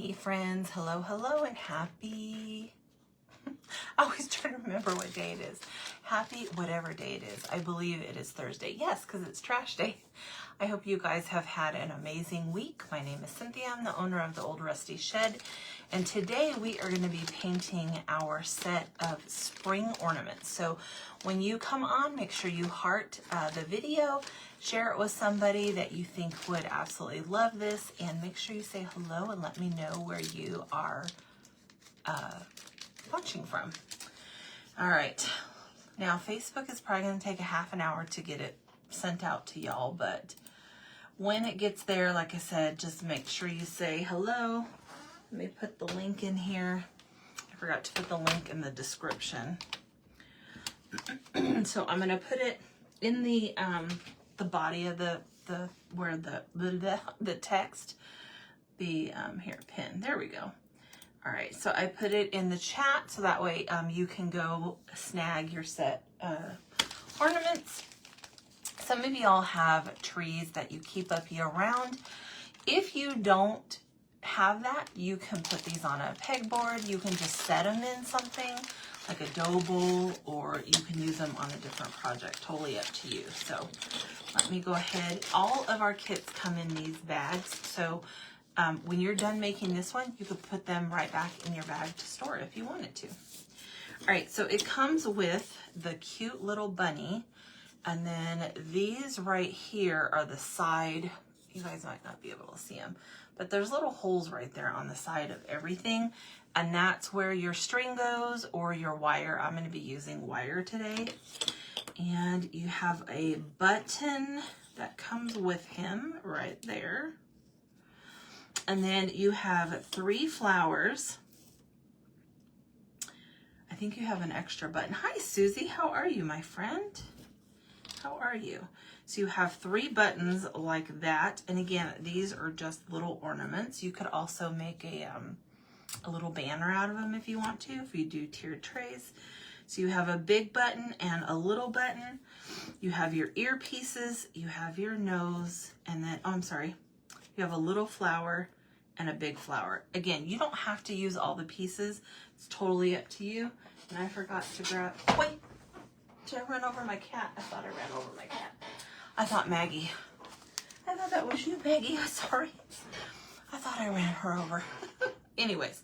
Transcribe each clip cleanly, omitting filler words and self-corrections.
Hey friends, hello, hello, and happy, I always try to remember what day it is. Happy whatever day it is. I believe it is Thursday. Yes, because it's trash day. I hope you guys have had an amazing week. My name is Cynthia. I'm the owner of the Old Rusty Shed. And today we are going to be painting our set of spring ornaments. So when you come on, make sure you heart the video, share it with somebody that you think would absolutely love this, and make sure you say hello and let me know where you are watching from. All right. Now, Facebook is probably going to take a half an hour to get it sent out to y'all, but when it gets there, like I said, just make sure you say hello. Let me put the link in here. I forgot to put the link in the description. So I'm going to put it in the body of the where the text, the here, pin. There we go. All right, so I put it in the chat so that way you can go snag your set ornaments. Some of y'all have trees that you keep up year round. If you don't have that, you can put these on a pegboard. You can just set them in something like a dough bowl, or you can use them on a different project. Totally up to you. So let me go ahead. All of our kits come in these bags. So when you're done making this one, you could put them right back in your bag to store if you wanted to. All right, so it comes with the cute little bunny. And then these right here are the side. You guys might not be able to see them, but there's little holes right there on the side of everything. And that's where your string goes or your wire. I'm going to be using wire today. And you have a button that comes with him right there. And then you have 3 flowers. I think you have an extra button. Hi, Susie. How are you, my friend? How are you? So you have 3 buttons like that. And again, these are just little ornaments. You could also make a little banner out of them if you want to, if you do tiered trays. So you have a big button and a little button. You have your earpieces, you have your nose, and then, oh, I'm sorry, you have a little flower and a big flower. Again, you don't have to use all the pieces. It's totally up to you. And I forgot to grab, wait, did I run over my cat? I thought I ran over my cat. I thought Maggie. I thought that was you, Maggie. I'm sorry. I thought I ran her over. Anyways,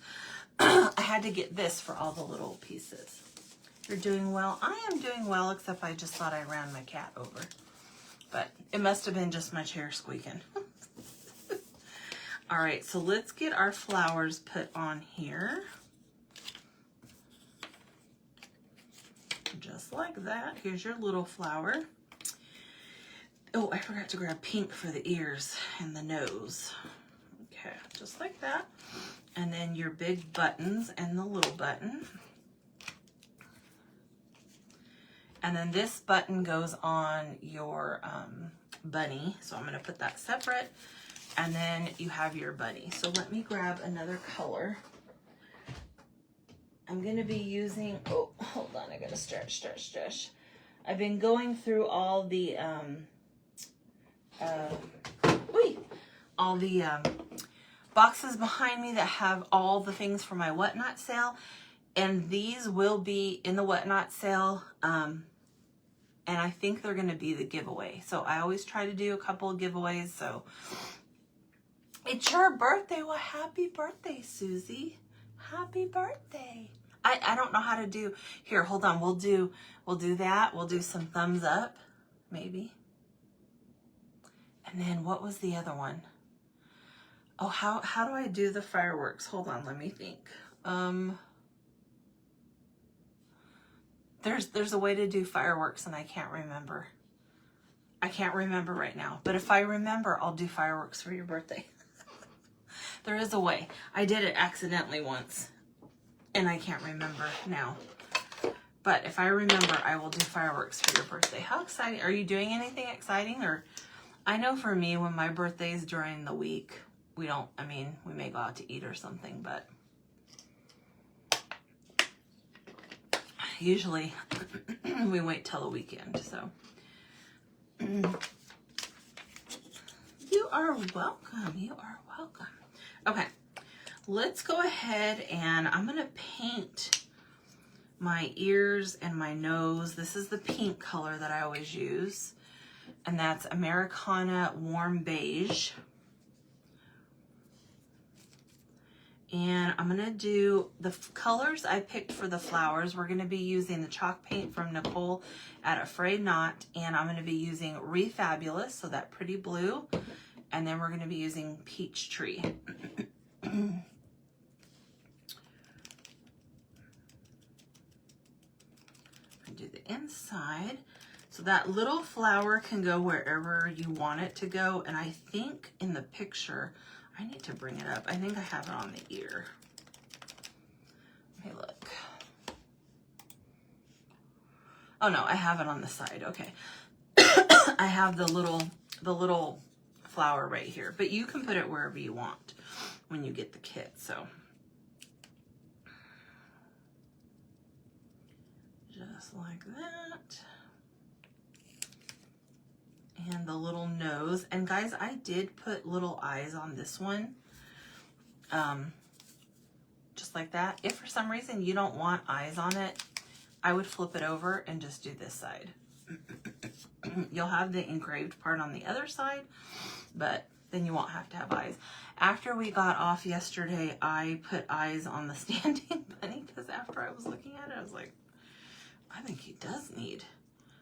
I had to get this for all the little pieces. You're doing well. I am doing well, except I just thought I ran my cat over. But it must have been just my chair squeaking. All right, so let's get our flowers put on here. Just like that. Here's your little flower. Oh, I forgot to grab pink for the ears and the nose. Okay, just like that. And then your big buttons and the little button. And then this button goes on your bunny. So I'm going to put that separate. And then you have your bunny. So let me grab another color. I'm going to be using, oh, hold on. I got to stretch. I've been going through all the, boxes behind me that have all the things for my Whatnot sale. And these will be in the Whatnot sale. And I think they're going to be the giveaway. So I always try to do a couple of giveaways. So it's your birthday. Well, happy birthday, Susie. Happy birthday. I don't know how to do. Here, hold on. We'll do that. We'll do some thumbs up, maybe. And then what was the other one? Oh, how do I do the fireworks? Hold on, let me think. There's a way to do fireworks and I can't remember. I can't remember right now. But if I remember, I'll do fireworks for your birthday. There is a way. I did it accidentally once and I can't remember now. But if I remember, I will do fireworks for your birthday. How exciting. Are you doing anything exciting? Or I know for me, when my birthday is during the week, we don't, I mean, we may go out to eat or something, but usually we wait till the weekend, so. You are welcome. You are welcome. Okay, let's go ahead and I'm gonna paint my ears and my nose. This is the pink color that I always use, and that's Americana Warm Beige. And I'm gonna do the colors I picked for the flowers. We're gonna be using the chalk paint from Nicole at Afraid Not, and I'm gonna be using Refabulous, so that pretty blue, and then we're gonna be using Peach Tree. Do the inside. So that little flower can go wherever you want it to go. And I think in the picture, I need to bring it up. I think I have it on the ear. Let me look. Oh no, I have it on the side. Okay. I have the little flower right here, but you can put it wherever you want when you get the kit. So just like that. And the little nose. And guys, I did put little eyes on this one. Just like that. If for some reason you don't want eyes on it, I would flip it over and just do this side. You'll have the engraved part on the other side, but then you won't have to have eyes. After we got off yesterday, I put eyes on the standing bunny because after I was looking at it, I was like, I think he does need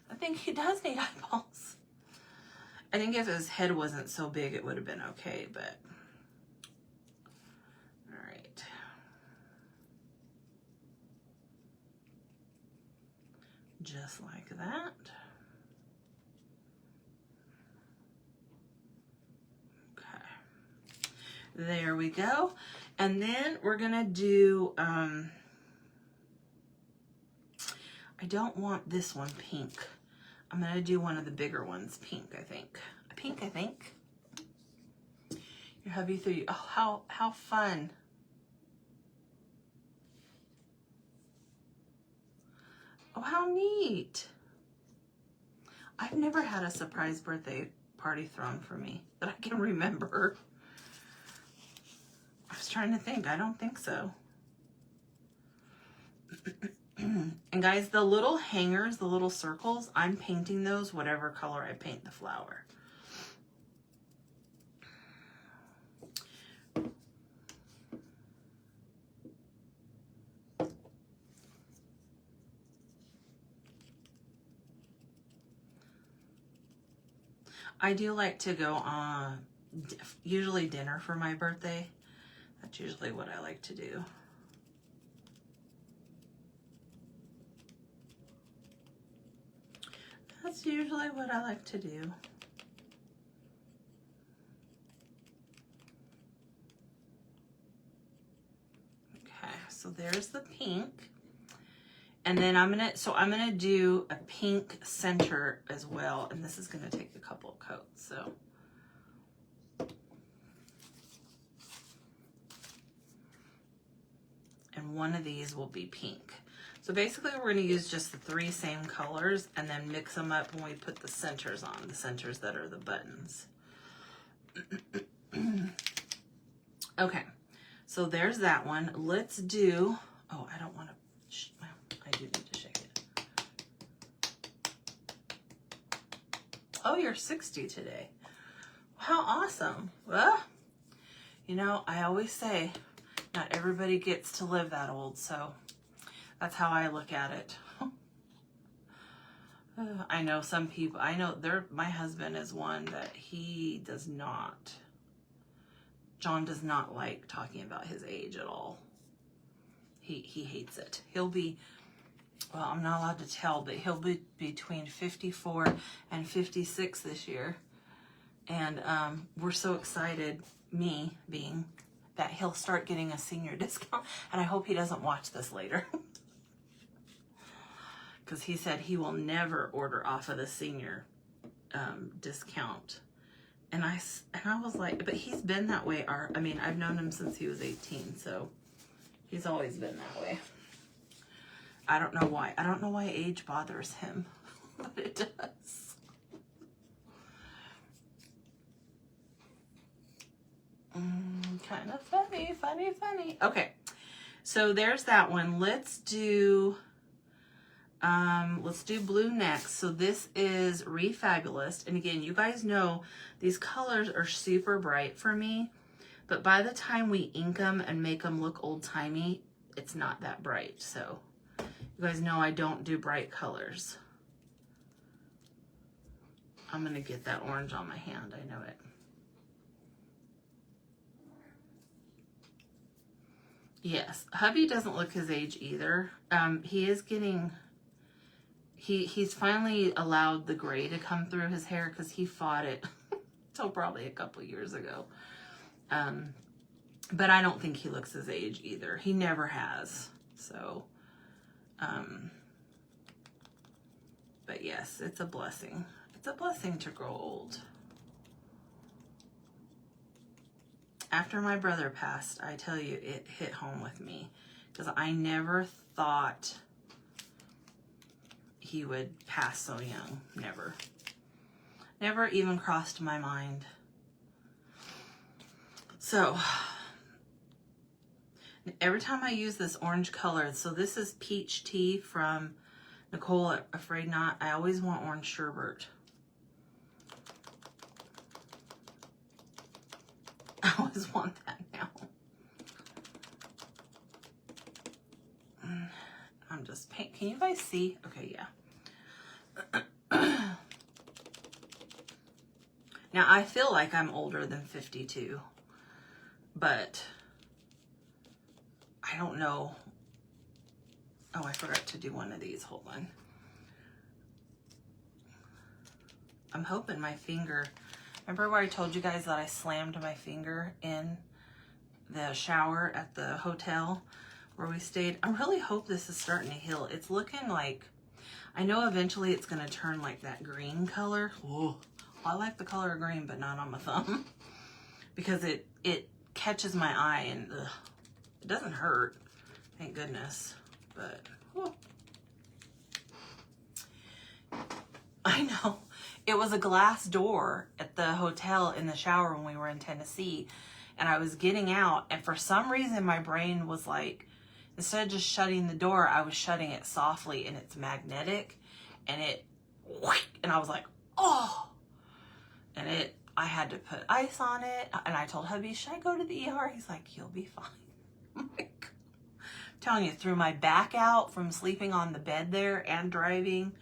eyeballs. I think if his head wasn't so big, it would have been okay, but all right. Just like that. Okay. There we go. And then we're gonna do, I don't want this one pink. I'm gonna do one of the bigger ones pink, I think. I think. Your hubby threw you. Oh, how fun. Oh, how neat. I've never had a surprise birthday party thrown for me that I can remember. I was trying to think. I don't think so. And guys, the little hangers, the little circles, I'm painting those whatever color I paint the flower. I do like to go on usually dinner for my birthday. That's usually what I like to do. That's usually what I like to do. Okay, so there's the pink. And then I'm gonna do a pink center as well, and this is gonna take a couple of coats, so. And one of these will be pink. So basically we're gonna use just the 3 same colors and then mix them up when we put the centers on, the centers that are the buttons. Okay, so there's that one. Let's do, oh, I don't wanna, well, I do need to shake it. Oh, you're 60 today. How awesome. Well, you know, I always say, not everybody gets to live that old, so that's how I look at it. I know some people, my husband is one that he does not, John does not like talking about his age at all. He hates it. He'll be, well, I'm not allowed to tell, but he'll be between 54 and 56 this year. And we're so excited, me being, that he'll start getting a senior discount. And I hope he doesn't watch this later. Because he said he will never order off of the senior discount. And I was like, but he's been that way. I mean, I've known him since he was 18, so he's always been that way. I don't know why. I don't know why age bothers him, but it does. Kind of funny, funny, funny. Okay, so there's that one. Let's do blue next. So this is Refabulous. And again, you guys know these colors are super bright for me, but by the time we ink them and make them look old-timey, it's not that bright. So you guys know I don't do bright colors. I'm gonna get that orange on my hand, I know it. Yes, hubby doesn't look his age either. He is getting, he's finally allowed the gray to come through his hair because he fought it till probably a couple years ago. But I don't think he looks his age either. He never has. So, but yes, it's a blessing. It's a blessing to grow old. After my brother passed, I tell you, it hit home with me because I never thought he would pass so young. Never. Never even crossed my mind. So, every time I use this orange color, so this is Peach Tea from Nicole at Afraid Not. I always want orange sherbet. I always want that now. I'm just paint. Can you guys see? Okay, yeah. Now, I feel like I'm older than 52, but I don't know. Oh, I forgot to do one of these. Hold on. I'm hoping my finger... Remember where I told you guys that I slammed my finger in the shower at the hotel where we stayed? I really hope this is starting to heal. It's looking like... I know eventually it's going to turn like that green color. Ooh, I like the color of green, but not on my thumb. Because it catches my eye and ugh, it doesn't hurt. Thank goodness. But, whew. I know. It was a glass door at the hotel in the shower when we were in Tennessee. And I was getting out. And for some reason, my brain was like, instead of just shutting the door, I was shutting it softly and it's magnetic. And and I was like, oh. And I had to put ice on it. And I told hubby, should I go to the ER? He's like, you'll be fine. I'm like, I'm telling you, threw my back out from sleeping on the bed there and driving.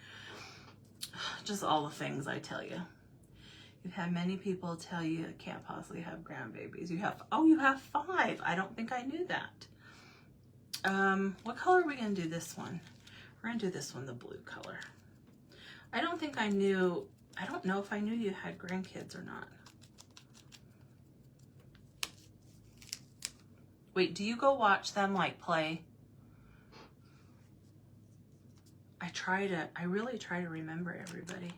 Just all the things I tell you. You've had many people tell you I can't possibly have grandbabies. You have 5. I don't think I knew that. What color are we going to do this one? We're going to do this one, the blue color. I don't know if I knew you had grandkids or not. Wait, do you go watch them like play? I really try to remember everybody.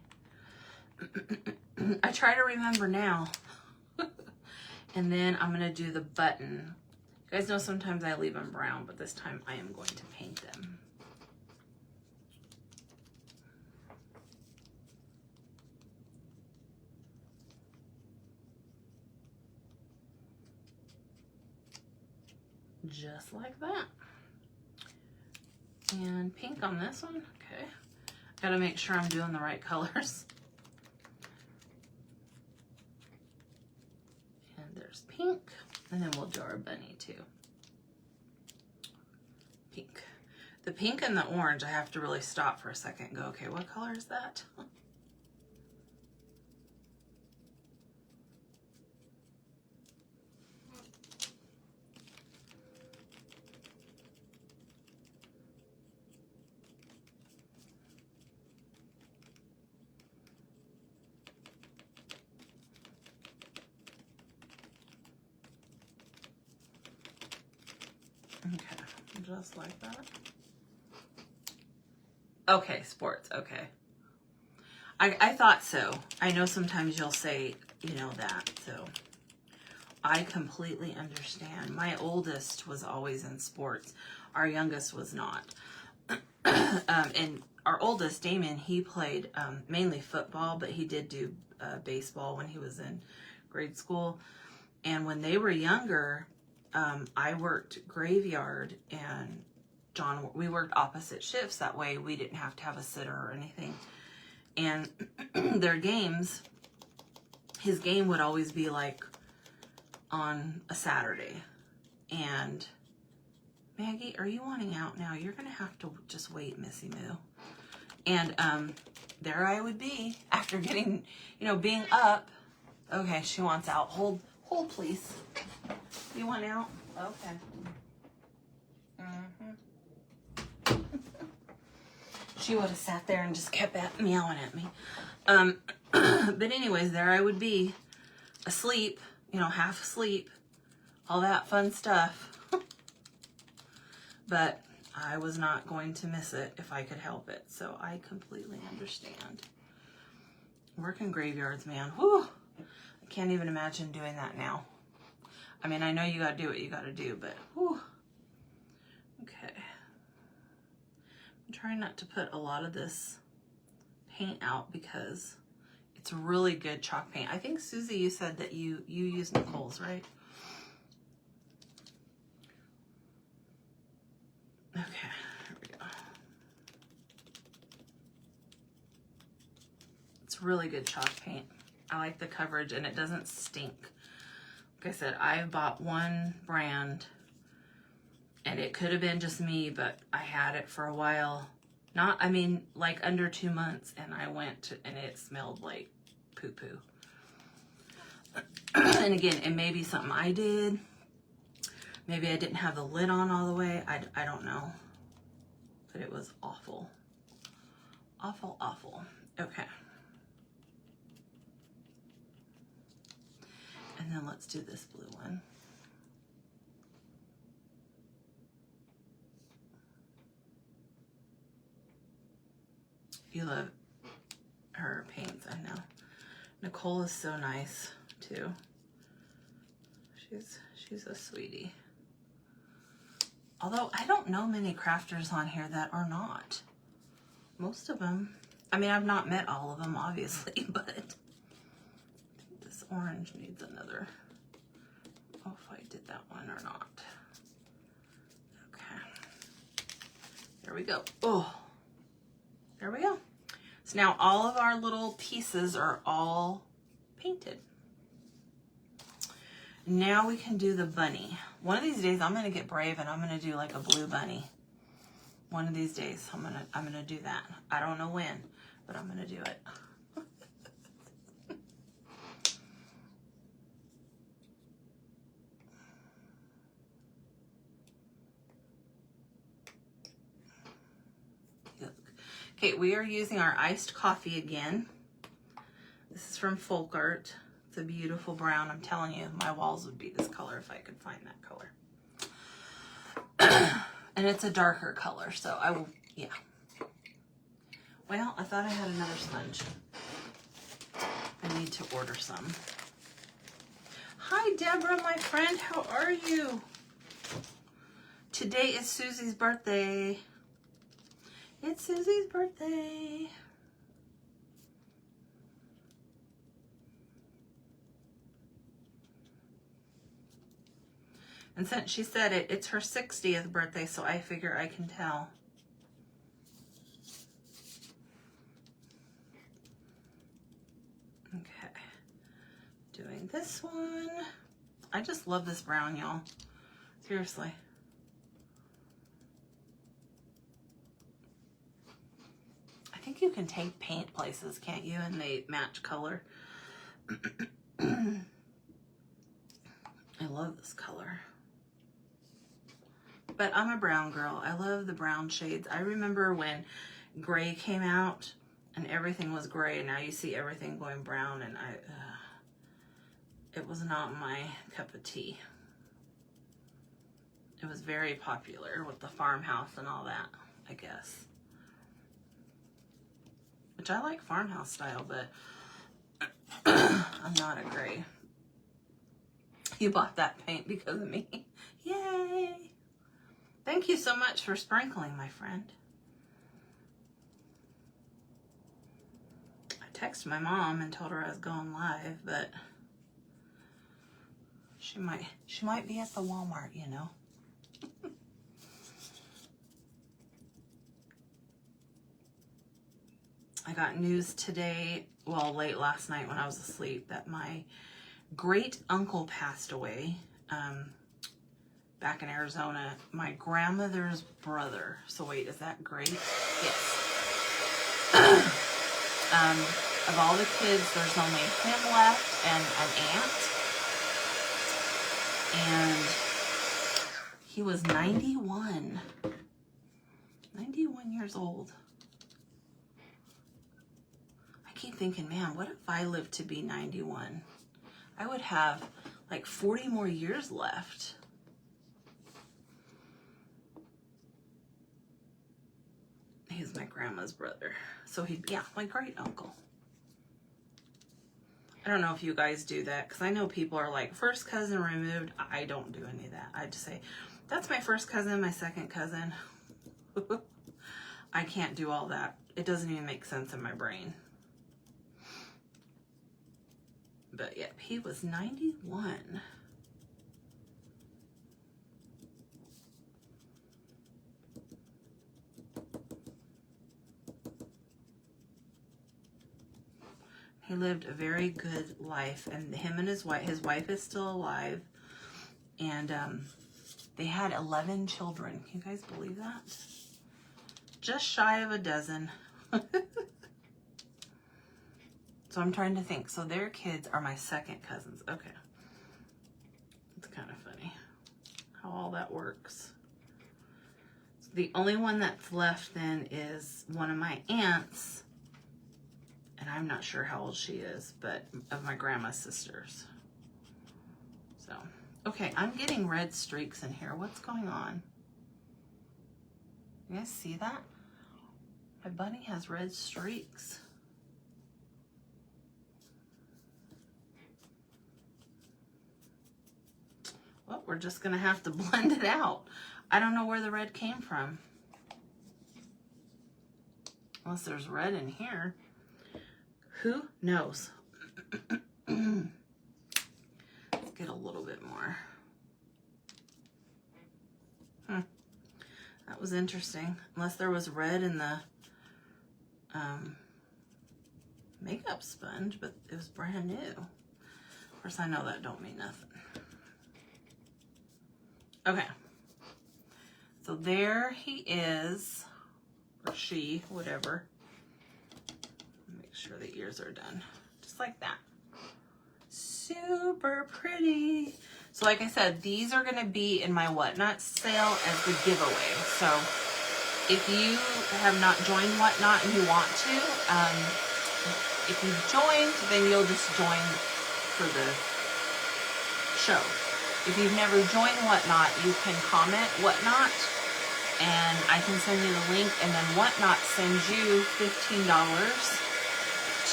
I try to remember now. And then I'm going to do the button. You guys know sometimes I leave them brown, but this time I am going to paint them. Just like that. And pink on this one. Okay. Gotta make sure I'm doing the right colors. And there's pink. And then we'll do our bunny too. Pink. The pink and the orange, I have to really stop for a second and go, okay, what color is that? Okay, just like that. Okay, sports, okay. I thought so. I know sometimes you'll say, you know, that, so I completely understand. My oldest was always in sports. Our youngest was not. And our oldest, Damon, he played mainly football, but he did do baseball when he was in grade school. And when they were younger, I worked graveyard, and John, we worked opposite shifts. That way we didn't have to have a sitter or anything. And their games, his game would always be like on a Saturday. And Maggie, are you wanting out now? You're going to have to just wait, Missy Moo. And there I would be after getting, you know, being up. Okay, she wants out. Hold, please. You want out? Okay. She would have sat there and just kept meowing at me. But anyways, there I would be, asleep, you know, half asleep, all that fun stuff. But I was not going to miss it if I could help it. So I completely understand. Working graveyards, man. Whew. I can't even imagine doing that now. I mean, I know you gotta do what you gotta do, but whew. Okay. I'm trying not to put a lot of this paint out because it's really good chalk paint. I think, Susie, you said that you use Nicole's, right? Okay, here we go. It's really good chalk paint. I like the coverage, and it doesn't stink. Like I said, I've bought one brand, and it could have been just me, but I had it for a while. Not, I mean, like under 2 months, and I went to, and it smelled like poo-poo. And again, it may be something I did. Maybe I didn't have the lid on all the way. I don't know. But it was awful. Awful, awful. Okay. And then let's do this blue one. You love her paints, I know. Nicole is so nice too. She's a sweetie. Although I don't know many crafters on here that are not. Most of them, I mean, I've not met all of them, obviously, but I think this orange needs another. I don't know if I did that one or not. Okay. There we go. Oh, there we go. So now all of our little pieces are all painted. Now we can do the bunny. One of these days I'm gonna get brave and I'm gonna do like a blue bunny. One of these days I'm gonna do that. I don't know when, but I'm gonna do it. Okay, we are using our iced coffee again. This is from Folk Art. It's a beautiful brown. I'm telling you, my walls would be this color if I could find that color. And it's a darker color, so I will, yeah. Well, I thought I had another sponge. I need to order some. Hi, Deborah, my friend. How are you? Today is Susie's birthday. It's Susie's birthday. And since she said it, it's her 60th birthday, so I figure I can tell. Okay. Doing this one. I just love this brown, y'all. Seriously. I think you can take paint places, can't you? And they match color. I love this color. But I'm a brown girl. I love the brown shades. I remember when gray came out and everything was gray, and now you see everything going brown, and it was not my cup of tea. It was very popular with the farmhouse and all that, I guess. Which I like farmhouse style, but I'm not a gray. You bought that paint because of me. Yay! Thank you so much for sprinkling, my friend. I texted my mom and told her I was going live, but She might be at the Walmart, you know. I got news today, well, late last night when I was asleep, that my great uncle passed away back in Arizona. My grandmother's brother. So wait, is that great? Yes. Of all the kids, there's only him left and an aunt. And he was 91. 91 years old. I keep thinking, man, what if I lived to be 91? I would have like 40 more years left. He's my grandma's brother. So yeah, my great uncle. I don't know if you guys do that, because I know people are like, first cousin removed. I don't do any of that. I just say, that's my first cousin, my second cousin. I can't do all that. It doesn't even make sense in my brain. But yep, he was 91. He lived a very good life, and him and his wife is still alive, and they had 11 children. Can you guys believe that? Just shy of a dozen. So I'm trying to think. So their kids are my second cousins. Okay. It's kind of funny how all that works. So the only one that's left then is one of my aunts, and I'm not sure how old she is, but of my grandma's sisters. So, okay, I'm getting red streaks in here. What's going on? You guys see that? My bunny has red streaks. Well, we're just gonna have to blend it out. I don't know where the red came from. Unless there's red in here. Who knows? Let's get a little bit more. That was interesting. Unless there was red in the makeup sponge, but it was brand new. Of course, I know that don't mean nothing. Okay. So there he is, or she, whatever. Make sure the ears are done. Just like that. Super pretty. So like I said, these are going to be in my Whatnot sale as the giveaway. So if you have not joined Whatnot and you want to, if you've joined, then you'll just join for the show. If you've never joined Whatnot, you can comment Whatnot, and I can send you the link, and then Whatnot sends you $15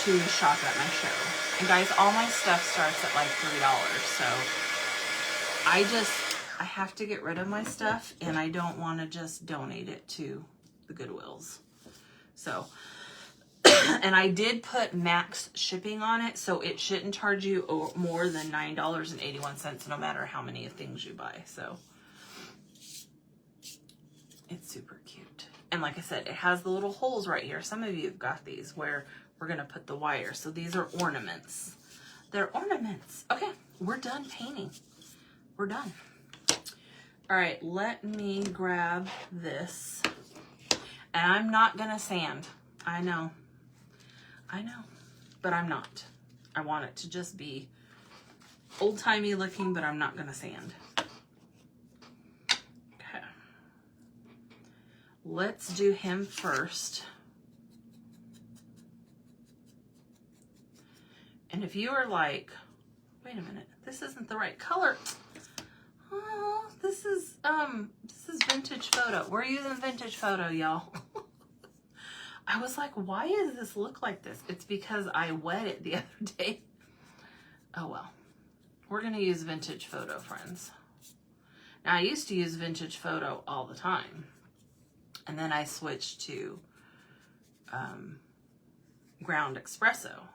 to shop at my show. And guys, all my stuff starts at like $3, so I have to get rid of my stuff, and I don't want to just donate it to the Goodwills. So, and I did put max shipping on it, so it shouldn't charge you more than $9.81 no matter how many things you buy. So it's super cute. And like I said, it has the little holes right here. Some of you have got these where we're going to put the wire. So these are ornaments. They're ornaments. Okay, we're done painting. We're done. All right, let me grab this. And I'm not going to sand. I know, but I'm not. I want it to just be old-timey looking, but I'm not going to sand. Okay. Let's do him first. And if you are like, wait a minute, this isn't the right color. Oh, this is vintage photo. We're using vintage photo, y'all. I was like, why does this look like this? It's because I wet it the other day. Oh well. We're going to use vintage photo, friends. Now, I used to use vintage photo all the time. And then I switched to ground espresso.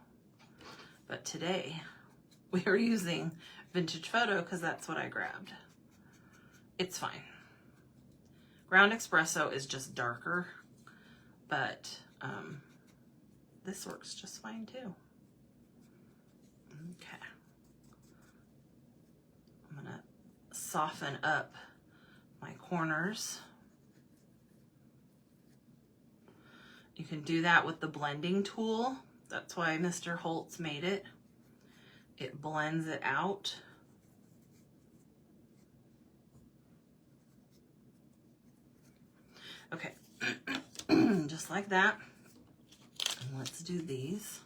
But today, we are using Vintage Photo because that's what I grabbed. It's fine. Ground Espresso is just darker, but this works just fine too. Okay. I'm gonna soften up my corners. You can do that with the blending tool. That's why Mr. Holtz made it. It blends it out. Okay, just like that. And let's do these.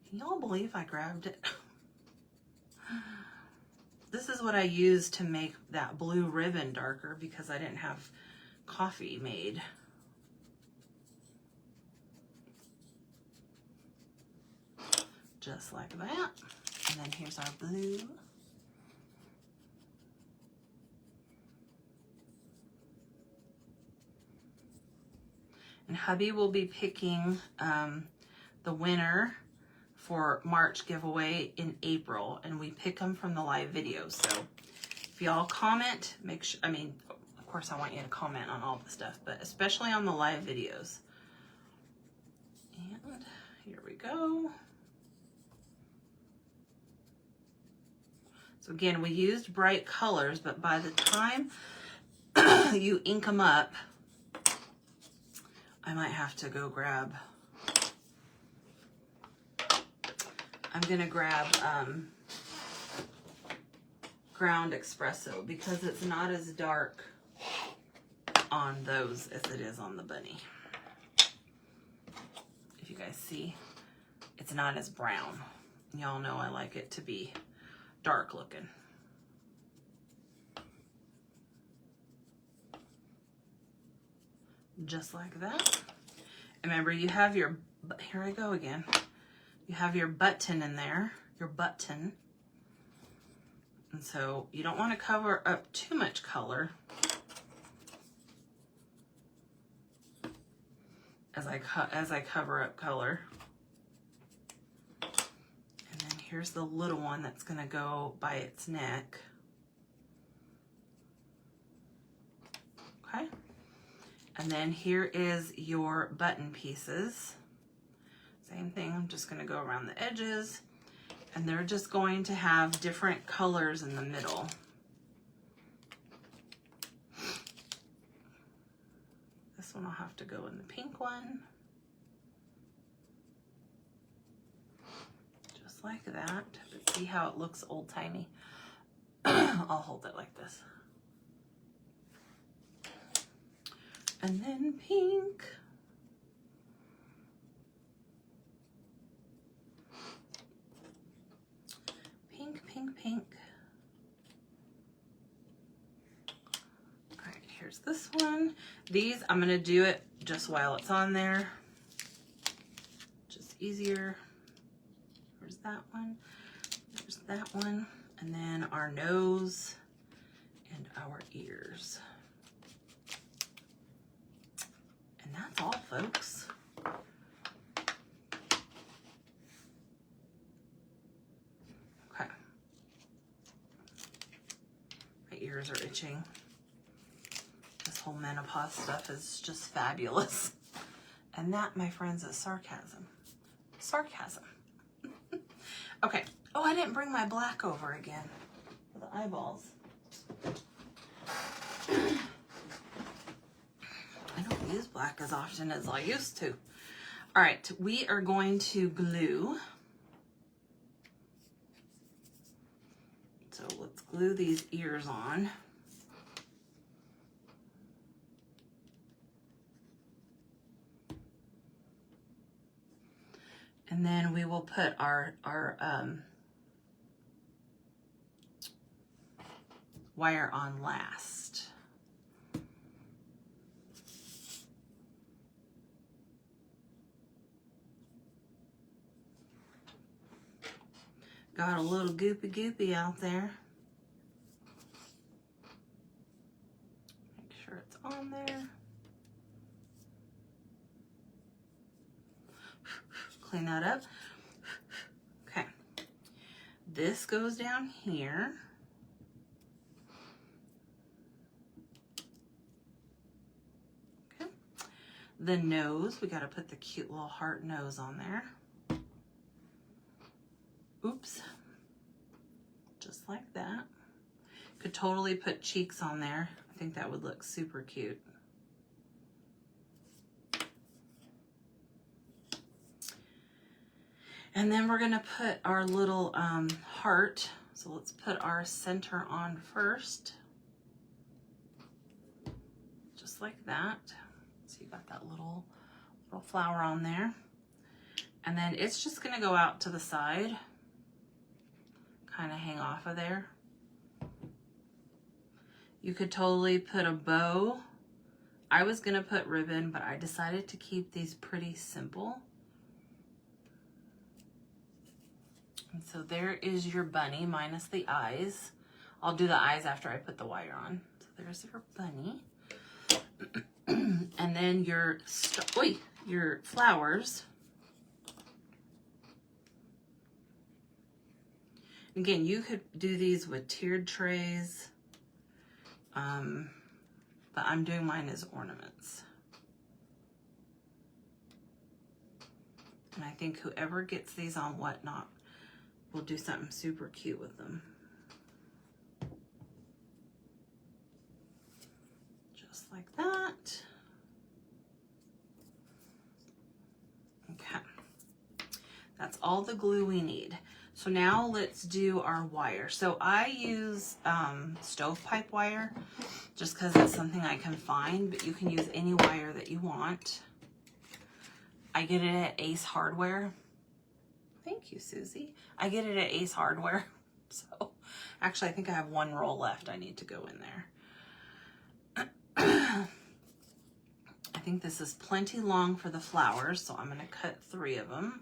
Can y'all believe I grabbed it? This is what I used to make that blue ribbon darker because I didn't have coffee made. Just like that. And then here's our blue. And hubby will be picking the winner for March giveaway in April, and we pick them from the live videos. So if y'all comment, make sure, I mean, of course I want you to comment on all the stuff, but especially on the live videos. And here we go. So again, we used bright colors, but by the time you ink them up, I might have to go grab, I'm gonna grab Ground Espresso because it's not as dark on those as it is on the bunny. If you guys see, it's not as brown. Y'all know I like it to be dark looking. Just like that. Remember, you have your, here I go again. You have your button in there, your button. And so you don't want to cover up too much color as I cover up color. And then here's the little one that's going to go by its neck. Okay. And then here is your button pieces. Same thing, I'm just gonna go around the edges, and they're just going to have different colors in the middle. This one will have to go in the pink one. Just like that. But see how it looks old-timey? I'll hold it like this. And then pink. Pink, pink, pink. All right, here's this one. These, I'm gonna do it just while it's on there. Just easier. There's that one. There's that one. And then our nose and our ears. And that's all, folks. Okay. My ears are itching. This whole menopause stuff is just fabulous. And that, my friends, is sarcasm. Sarcasm. Okay. Oh, I didn't bring my black over again for the eyeballs. I don't use black as often as I used to. All right, we are going to glue. So let's glue these ears on. And then we will put our wire on last. Got a little goopy out there. Make sure it's on there. Clean that up. Okay. this goes down here. Okay. The nose, we got to put the cute little heart nose on there. Oops. Just like that. Could totally put cheeks on there. I think that would look super cute. And then we're gonna put our little heart. So let's put our center on first. Just like that. So you got that little flower on there. And then it's just gonna go out to the side. Kind of hang off of there. You could totally put a bow. I was gonna put ribbon, but I decided to keep these pretty simple. And so there is your bunny minus the eyes. I'll do the eyes after I put the wire on. So there's your bunny. And then your flowers. Again, you could do these with tiered trays, but I'm doing mine as ornaments. And I think whoever gets these on Whatnot will do something super cute with them. Just like that. Okay. That's all the glue we need. So now let's do our wire. So I use stovepipe wire just because it's something I can find, but you can use any wire that you want. I get it at Ace Hardware. Thank you, Susie. I get it at Ace Hardware. So actually, I think I have one roll left. I need to go in there. I think this is plenty long for the flowers, so I'm going to cut 3 of them.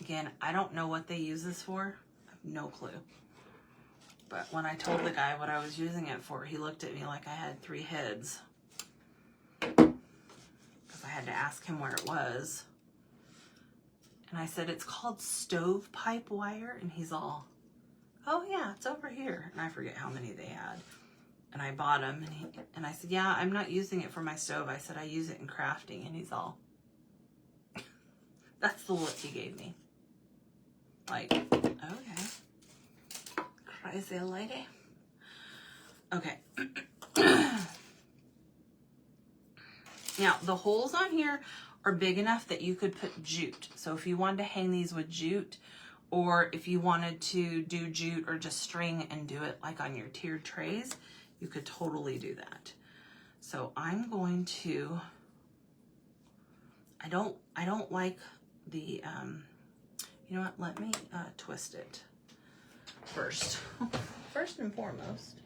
Again, I don't know what they use this for. I have no clue. But when I told the guy what I was using it for, he looked at me like I had 3 heads. Because I had to ask him where it was. And I said, it's called stovepipe wire. And he's all, oh yeah, it's over here. And I forget how many they had. And I bought them. And I said, yeah, I'm not using it for my stove. I said, I use it in crafting. And he's all, that's the look he gave me. Like, okay. Crazy lady. Okay. Now, the holes on here are big enough that you could put jute. So if you wanted to hang these with jute, or if you wanted to do jute or just string and do it like on your tiered trays, you could totally do that. So I'm going to, I don't like the, you know what, let me twist it first. First and foremost.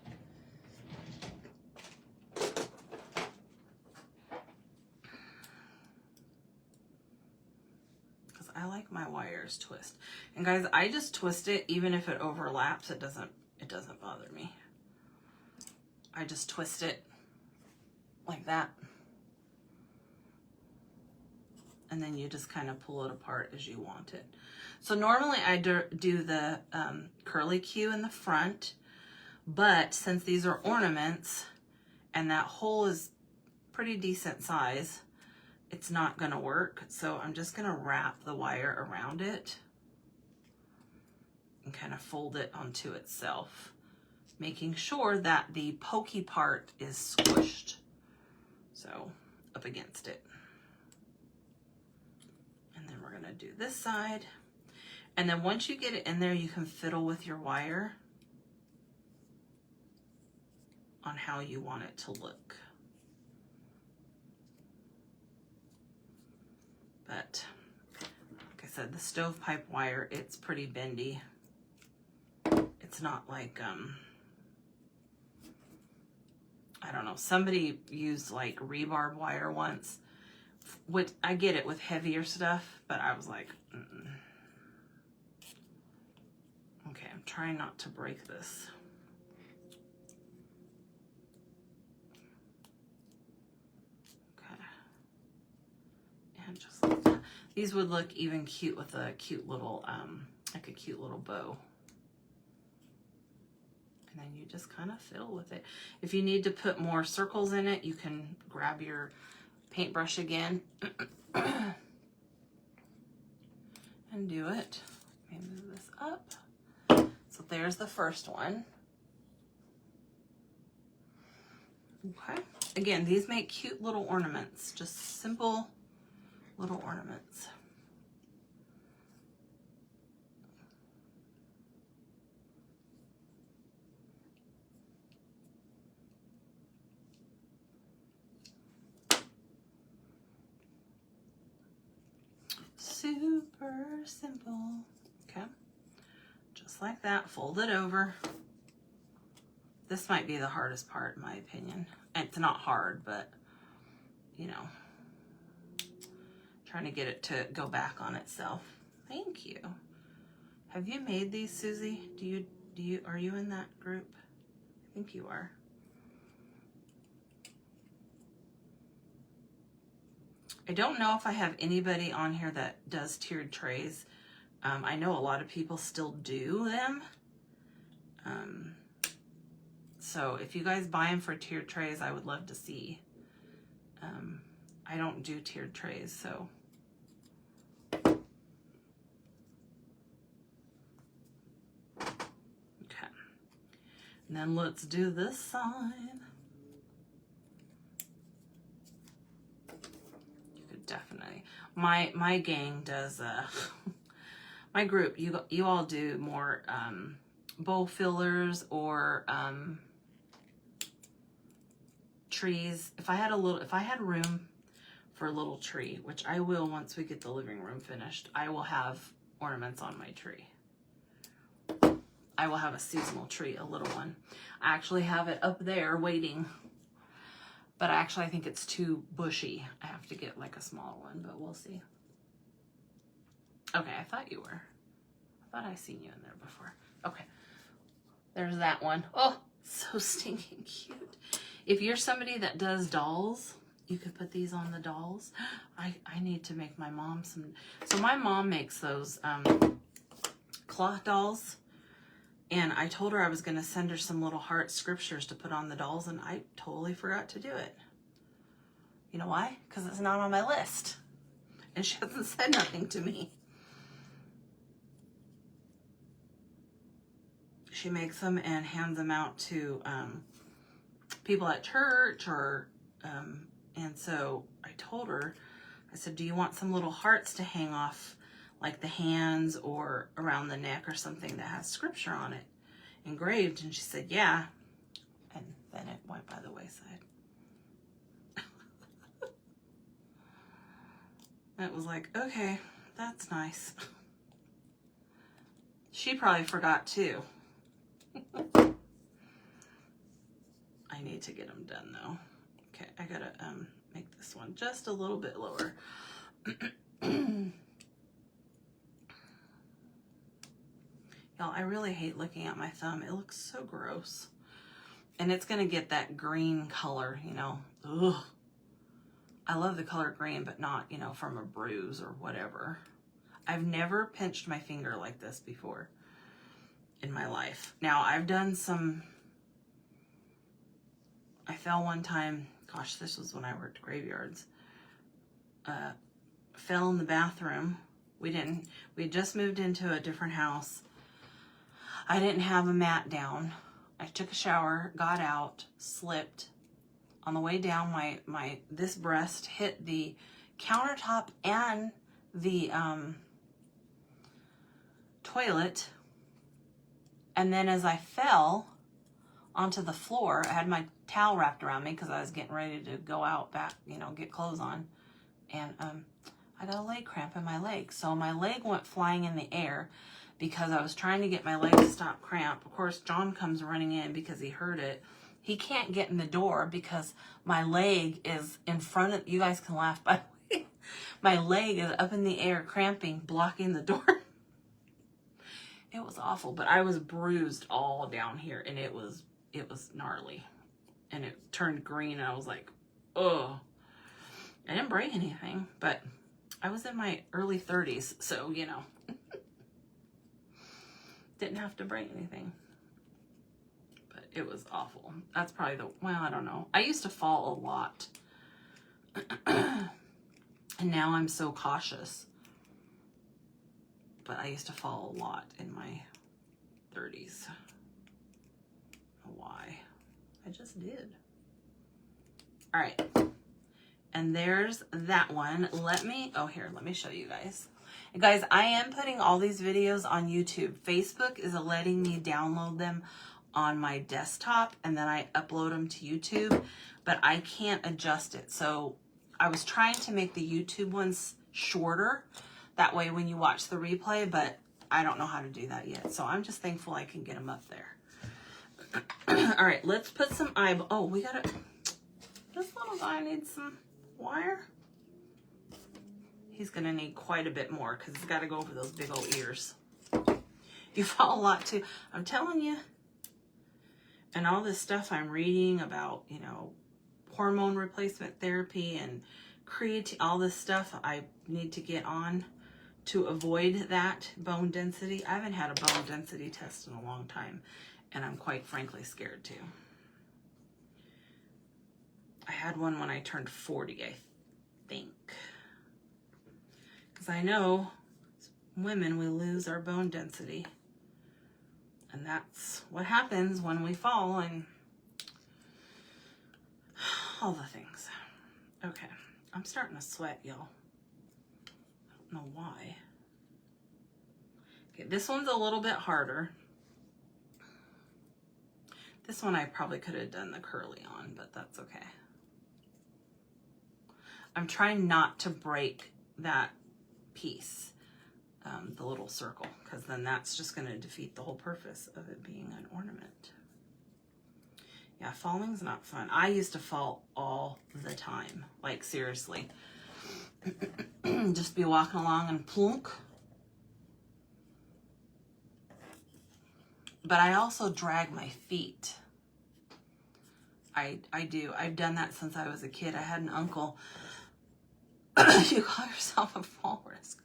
I like my wires twist. And guys, I just twist it even if it overlaps, it doesn't bother me. I just twist it like that. And then you just kind of pull it apart as you want it. So normally I do the curly Q in the front, but since these are ornaments and that hole is pretty decent size, it's not gonna work. So I'm just gonna wrap the wire around it and kind of fold it onto itself, making sure that the pokey part is squished. So up against it. And then we're gonna do this side. And then once you get it in there, you can fiddle with your wire on how you want it to look. But like I said, the stovepipe wire, it's pretty bendy. It's not like, I don't know, somebody used like rebarb wire once. I get it with heavier stuff, but I was like, mm-mm. Okay, I'm trying not to break this. Okay. And just like that. These would look even cute with a cute little, like a cute little bow. And then you just kind of fiddle with it. If you need to put more circles in it, you can grab your paintbrush again and do it. Let me move this up. So there's the first one. Okay. Again, these make cute little ornaments, just simple little ornaments. Super simple. Okay. Just like that, fold it over. This might be the hardest part in my opinion. It's not hard, but you know, trying to get it to go back on itself. Thank you. Have you made these, Susie? Are you in that group? I think you are. I don't know if I have anybody on here that does tiered trays. I know a lot of people still do them. So if you guys buy them for tiered trays, I would love to see. I don't do tiered trays, so. Okay. And then let's do this side. You could definitely, my gang does, my group, you all do more bowl fillers or trees. If I had room for a little tree, which I will once we get the living room finished, I will have ornaments on my tree. I will have a seasonal tree, a little one. I actually have it up there waiting, but I think it's too bushy. I have to get like a small one, but we'll see. Okay, I thought you were. I thought I seen you in there before. Okay, there's that one. Oh, so stinking cute. If you're somebody that does dolls, you could put these on the dolls. I need to make my mom some. So my mom makes those cloth dolls. And I told her I was going to send her some little heart scriptures to put on the dolls, and I totally forgot to do it. You know why? Because it's not on my list. And she hasn't said nothing to me. She makes them and hands them out to people at church or, and so I told her, I said, do you want some little hearts to hang off like the hands or around the neck or something that has scripture on it engraved? And she said, yeah. And then it went by the wayside. It was like, okay, that's nice. She probably forgot too. I need to get them done though. Okay, I gotta make this one just a little bit lower. Y'all, I really hate looking at my thumb. It looks so gross. And it's gonna get that green color, you know. Ugh. I love the color green, but not, you know, from a bruise or whatever. I've never pinched my finger like this before in my life. Now, I've done some, I fell one time, gosh, this was when I worked graveyards. Fell in the bathroom. We had just moved into a different house. I didn't have a mat down. I took a shower, got out, slipped. On the way down, this breast hit the countertop and the toilet. And then as I fell onto the floor, I had my towel wrapped around me because I was getting ready to go out back, you know, get clothes on. And I got a leg cramp in my leg. So my leg went flying in the air because I was trying to get my leg to stop cramp. Of course, John comes running in because he heard it. He can't get in the door because my leg is in front of, you guys can laugh, by the way. My leg is up in the air, cramping, blocking the door. It was awful, but I was bruised all down here, and it was gnarly. And it turned green, and I was like, oh. I didn't break anything, but I was in my early 30s, so, you know, didn't have to bring anything. But it was awful. That's probably the, well, I don't know. I used to fall a lot. And now I'm so cautious. But I used to fall a lot in my 30s. Why? I just did. All right. And there's that one. Let me show you guys. And guys, I am putting all these videos on YouTube. Facebook is letting me download them on my desktop and then I upload them to YouTube, but I can't adjust it. So I was trying to make the YouTube ones shorter. That way when you watch the replay, but I don't know how to do that yet. So I'm just thankful I can get them up there. All right, let's put some eyeball. Oh, we gotta, this little guy needs some wire. He's gonna need quite a bit more because he's gotta go over those big old ears. You fall a lot too, I'm telling you. And all this stuff I'm reading about, you know, hormone replacement therapy and creatine, all this stuff I need to get on to avoid that bone density. I haven't had a bone density test in a long time, and I'm quite frankly scared too. I had one when I turned 40, I think. Because I know women, we lose our bone density. And that's what happens when we fall and all the things. Okay, I'm starting to sweat, y'all. I don't know why. Okay, this one's a little bit harder. This one I probably could have done the curly on, but that's okay. I'm trying not to break that piece, the little circle, because then that's just going to defeat the whole purpose of it being an ornament. Yeah, falling's not fun. I used to fall all the time, like seriously. Just be walking along and plunk. But I also drag my feet. I do. I've done that since I was a kid. I had an uncle. You call yourself a fall risk.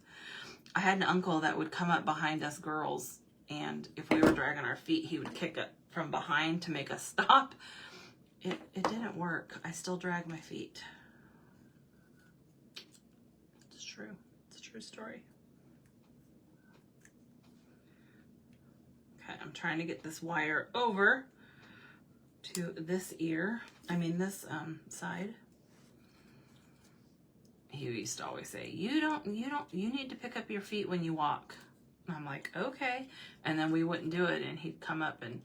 I had an uncle that would come up behind us girls, and if we were dragging our feet, he would kick it from behind to make us stop. It didn't work. I still drag my feet. It's true. It's a true story. Okay, I'm trying to get this wire over to this ear. I mean this side. He used to always say, you need to pick up your feet when you walk. And I'm like, okay. And then we wouldn't do it, and he'd come up and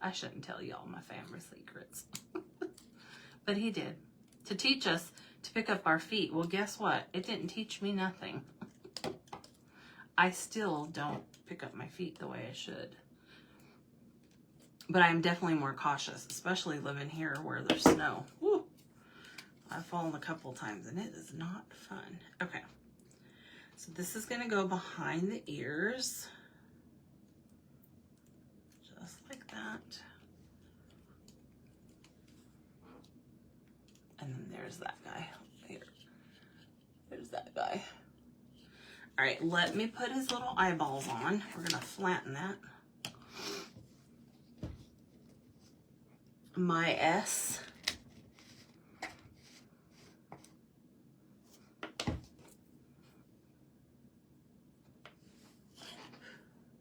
I shouldn't tell y'all my family secrets. But he did. To teach us to pick up our feet. Well, guess what? It didn't teach me nothing. I still don't pick up my feet the way I should. But I'm definitely more cautious, especially living here where there's snow. Woo. I've fallen a couple times and it is not fun. Okay. So this is going to go behind the ears. Just like that. And then there's that guy. Here. There's that guy. All right, let me put his little eyeballs on. We're going to flatten that. My S.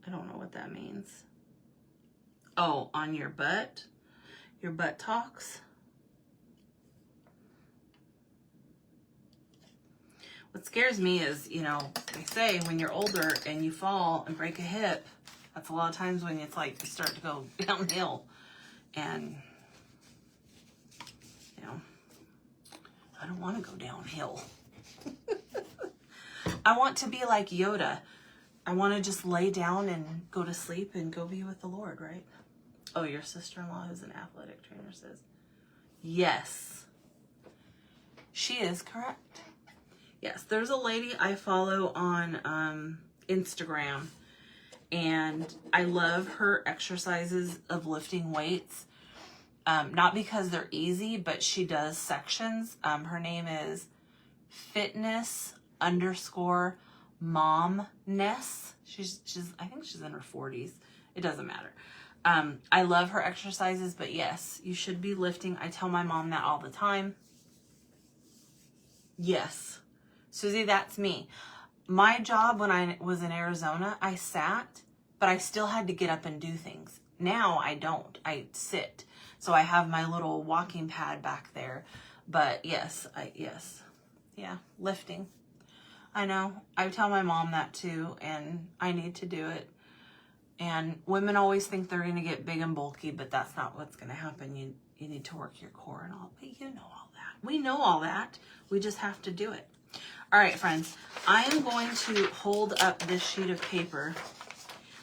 I don't know what that means. Oh, on your butt? Your buttocks? What scares me is, you know, they say when you're older and you fall and break a hip, that's a lot of times when it's like you start to go downhill. And, you know, I don't want to go downhill. I want to be like Yoda. I want to just lay down and go to sleep and go be with the Lord, right? Oh, your sister-in-law who's an athletic trainer says, yes, she is correct. Yes, there's a lady I follow on Instagram, and I love her exercises of lifting weights. Not because they're easy, but she does sections. Her name is fitness underscore momness. She's I think she's in her 40s. It doesn't matter. I love her exercises, but yes, you should be lifting. I tell my mom that all the time. Yes, Susie, that's me. My job when I was in Arizona, I sat, but I still had to get up and do things. Now I don't. I sit. So I have my little walking pad back there. But yes, yeah, lifting. I know. I tell my mom that too, and I need to do it. And women always think they're going to get big and bulky, but that's not what's going to happen. You need to work your core and all. But you know all that. We know all that. We just have to do it. All right, friends. I am going to hold up this sheet of paper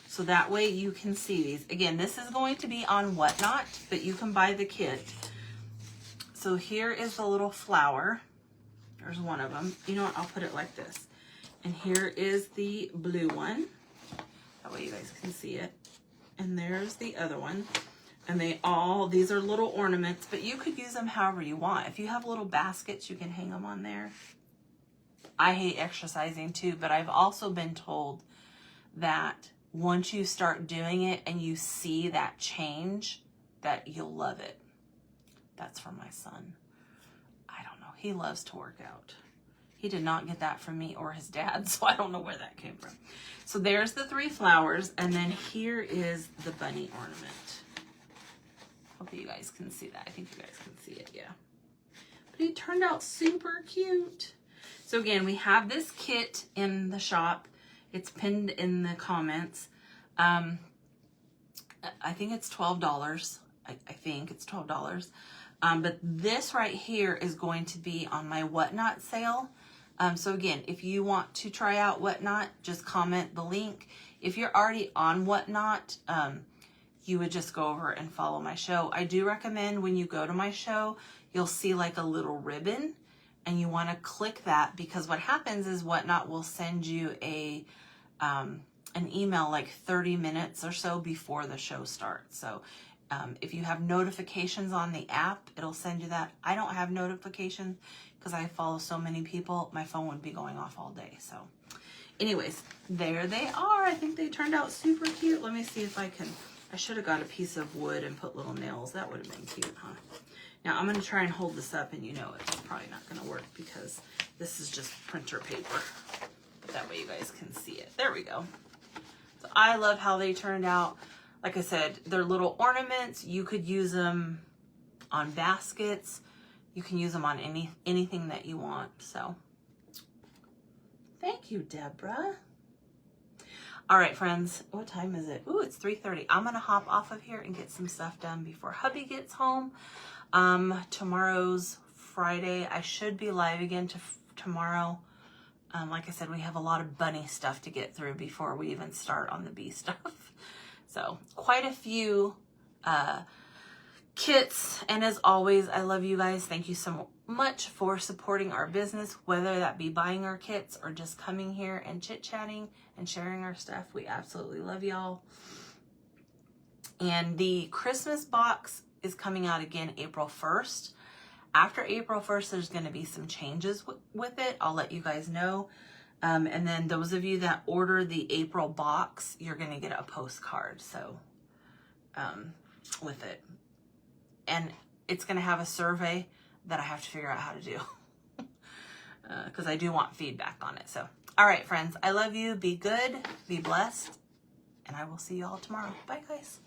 so that way you can see these. Again, this is going to be on Whatnot, but you can buy the kit. So here is the little flower. There's one of them. You know what? I'll put it like this. And here is the blue one. That way you guys can see it. And there's the other one. And these are little ornaments, but you could use them however you want. If you have little baskets, you can hang them on there. I hate exercising too, but I've also been told that once you start doing it and you see that change, that you'll love it. That's from my son. I don't know. He loves to work out. He did not get that from me or his dad, so I don't know where that came from. So there's the 3 flowers, and then here is the bunny ornament. Hope you guys can see that. I think you guys can see it, yeah. But he turned out super cute. So again, we have this kit in the shop. It's pinned in the comments. I think it's $12. I think it's $12. But this right here is going to be on my Whatnot sale. So again, if you want to try out Whatnot, just comment the link. If you're already on Whatnot, you would just go over and follow my show. I do recommend when you go to my show, you'll see like a little ribbon and you want to click that, because what happens is Whatnot will send you an email like 30 minutes or so before the show starts. So if you have notifications on the app, it'll send you that. I don't have notifications because I follow so many people. My phone would be going off all day. So anyways, there they are. I think they turned out super cute. Let me see if I should have got a piece of wood and put little nails. That would have been cute, huh? Now I'm going to try and hold this up, and you know it's probably not going to work because this is just printer paper. But that way you guys can see it. There we go. So I love how they turned out. Like I said, they're little ornaments. You could use them on baskets. You can use them on anything that you want. So thank you, Deborah. All right, friends, what time is it? Ooh, it's 3:30. I'm going to hop off of here and get some stuff done before hubby gets home. Tomorrow's Friday. I should be live again tomorrow. Like I said, we have a lot of bunny stuff to get through before we even start on the bee stuff. So quite a few kits. And as always, I love you guys. Thank you so much for supporting our business, whether that be buying our kits or just coming here and chit-chatting and sharing our stuff. We absolutely love y'all. And the Christmas box is coming out again April 1st. After April 1st, there's going to be some changes with it. I'll let you guys know. And then those of you that order the April box, you're going to get a postcard. So with it. And it's going to have a survey that I have to figure out how to do. Because I do want feedback on it. So, all right, friends. I love you. Be good. Be blessed. And I will see you all tomorrow. Bye, guys.